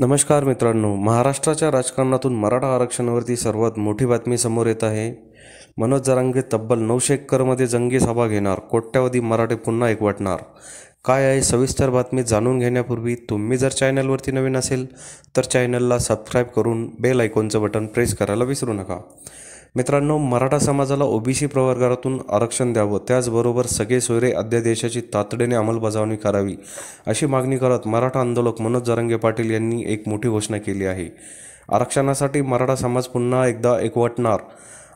नमस्कार मित्रांनो, महाराष्ट्राच्या राजकारणातून मराठा आरक्षणावरती सर्वात मोठी बातमी समोर येत आहे. मनोज जरांगे तब्बल 900 एकरमध्ये जंगी सभा घेणार, कोट्यावधी मराठे पुन्हा एकवटणार. काय आहे सविस्तर बातमी जाणून घेण्यापूर्वी तुम्ही जर चॅनलवरती नवीन असेल तर चॅनलला सबस्क्राईब करून बेल आयकॉनचं बटन प्रेस करायला विसरू नका. मित्रांनो, मराठा समाजाला ओबीसी प्रवर्गातून आरक्षण द्यावं, त्याचबरोबर सगळे सोयरे अध्यादेशाची तातडीने अंमलबजावणी करावी अशी मागणी करत मराठा आंदोलक मनोज जरांगे पाटील यांनी एक मोठी घोषणा केली आहे. आरक्षणासाठी मराठा समाज पुन्हा एकदा एकवटणार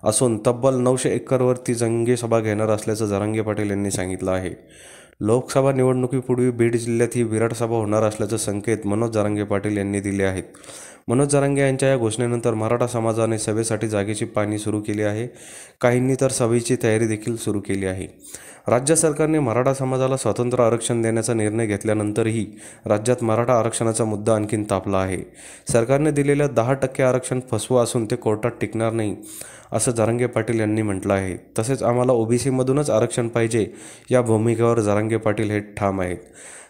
असून तब्बल 900 एकरवरती जंगी सभा घेणार असल्याचं जरांगे पाटील यांनी सांगितलं आहे. लोकसभा निवडणुकीपूर्वी बीड जिल्ह्यात ही विराट सभा होणार असल्याचे संकेत मनोज जरांगे पाटील यांनी दिले आहेत. मनोज जरांगे यांच्या या घोषणेनंतर मराठा समाजाने सभेसाठी जागेची पाहणी सुरू केली आहे. काहींनी तर सभेची तयारी देखील सुरू केली आहे. राज्य सरकारने मराठा समाजाला स्वतंत्र आरक्षण देण्याचा निर्णय घेतल्यानंतरही राज्यात मराठा आरक्षणाचा मुद्दा आणखीन तापला आहे. सरकारने दिलेल्या 10% आरक्षण फसवं असून ते कोर्टात टिकणार नाही असं जरांगे पाटील यांनी म्हटलं आहे. तसेच आम्हाला ओबीसीमधूनच आरक्षण पाहिजे या भूमिकेवर जरांगे पाटील हे ठाम आहेत.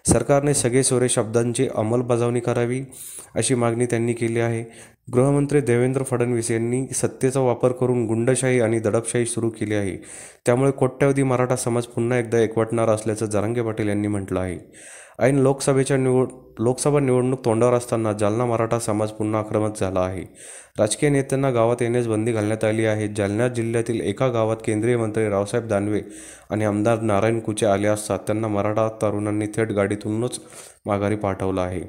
सरकारने सगळे सोयरे शब्दांची अंमलबजावणी करावी अशी मागणी त्यांनी केली आहे. गृहमंत्री देवेंद्र फडणवीस यांनी सत्तेचा वापर करून गुंडशाही आणि दडपशाही सुरू केली आहे. त्यामुळे कोट्यावधी मराठा समाज पुन्हा एकदा एकवटणार असल्याचं जरांगे पाटील यांनी म्हटलं आहे. ऐन लोकसभा निवडणूक तोंडावर असताना जालना मराठा समाज पुन्हा आक्रमक झाला आहे. राजकीय नेत्यांना गावात येण्यास बंदी घालण्यात आली आहे. जालना जिल्ह्यातील एका गावात केंद्रीय मंत्री रावसाहेब दानवे आणि आमदार नारायण कुचे आले असता त्यांना मराठा तरुणांनी थेट गाडीतूनच माघारी पाठवलं आहे.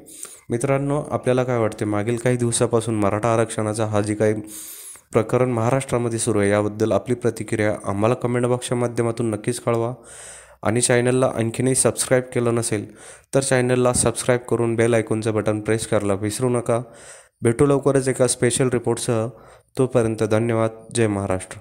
मित्रांनो, आपल्याला काय वाटते? मागील काही दिवसापासून मराठा आरक्षणाचा हा जी काही प्रकरण महाराष्ट्रामध्ये सुरू आहे याबद्दल आपली प्रतिक्रिया आम्हाला कमेंट बॉक्सच्या माध्यमातून नक्कीच कळवा. आणि चॅनलला आणखीनही सबस्क्राईब केलं नसेल तर चॅनलला सबस्क्राईब करून बेल आयकॉनचं बटन प्रेस करायला विसरू नका. भेटू लवकरच एका स्पेशल रिपोर्टसह. तोपर्यंत धन्यवाद. जय महाराष्ट्र.